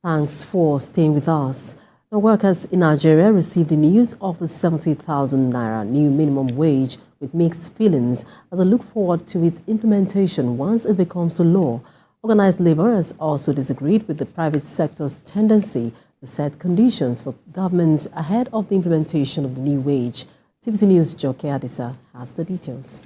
Thanks for staying with us. Now, workers in Nigeria received the news of a 70,000 naira new minimum wage with mixed feelings as they look forward to its implementation once it becomes a law. Organized labor has also disagreed with the private sector's tendency to set conditions for governments ahead of the implementation of the new wage. TVC News' Joke Adisa has the details.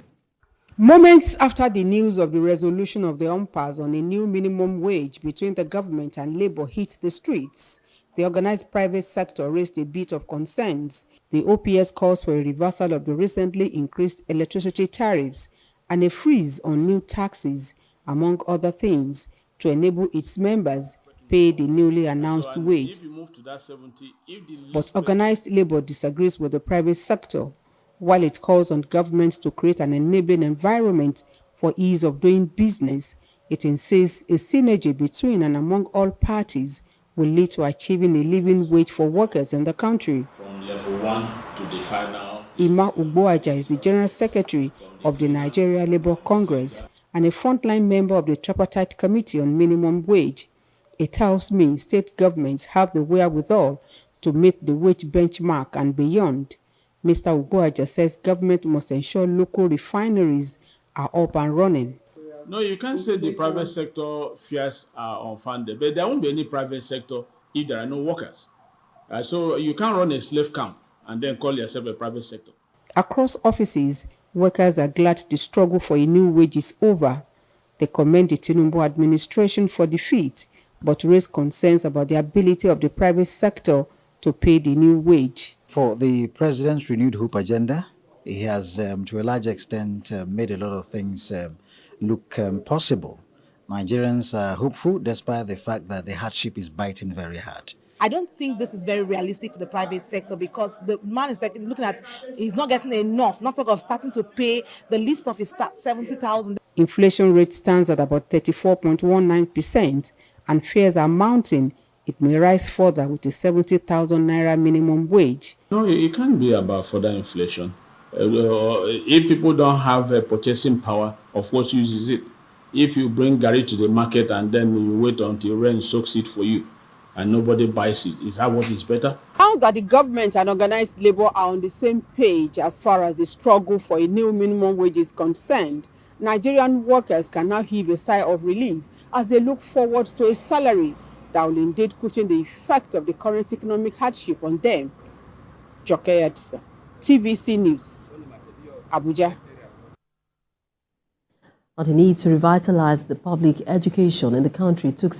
Moments after the news of the resolution of the umpires on a new minimum wage between the government and labor hit the streets, the organized private sector raised a bit of concerns. The OPS calls for a reversal of the recently increased electricity tariffs and a freeze on new taxes, among other things, to enable its members pay the newly announced wage. But organized labor disagrees with the private sector. While it calls on governments to create an enabling environment for ease of doing business, it insists a synergy between and among all parties will lead to achieving a living wage for workers in the country. From level 1 to the final. Ima Ugboaja is the General Secretary of the Nigeria Labour Congress and a frontline member of the Tripartite Committee on Minimum Wage. It tells me state governments have the wherewithal to meet the wage benchmark and beyond. Mr. Ugboaja says government must ensure local refineries are up and running. No, you can't say the private sector fears are unfunded, but there won't be any private sector if there are no workers. So you can't run a slave camp and then call yourself a private sector. Across offices, workers are glad the struggle for a new wage is over. They commend the Tinubu administration for defeat, but raise concerns about the ability of the private sector to pay the new wage. For the president's renewed hope agenda, he has, to a large extent, made a lot of things look possible. Nigerians are hopeful despite the fact that the hardship is biting very hard. I don't think this is very realistic for the private sector because the man is like looking at, he's not getting enough, not talk of starting to pay the least of his 70,000. Inflation rate stands at about 34.19% and fears are mounting. It may rise further with a 70,000 naira minimum wage. No, it can't be about further inflation. If people don't have purchasing power, of what use is it? If you bring Gary to the market and then you wait until rain soaks it for you and nobody buys it, is that what is better? Now that the government and organized labor are on the same page as far as the struggle for a new minimum wage is concerned, Nigerian workers can now heave a sigh of relief as they look forward to a salary that will indeed cushion the effect of the current economic hardship on them. Joke Adisa, TVC News, Abuja. But the need to revitalize the public education in the country took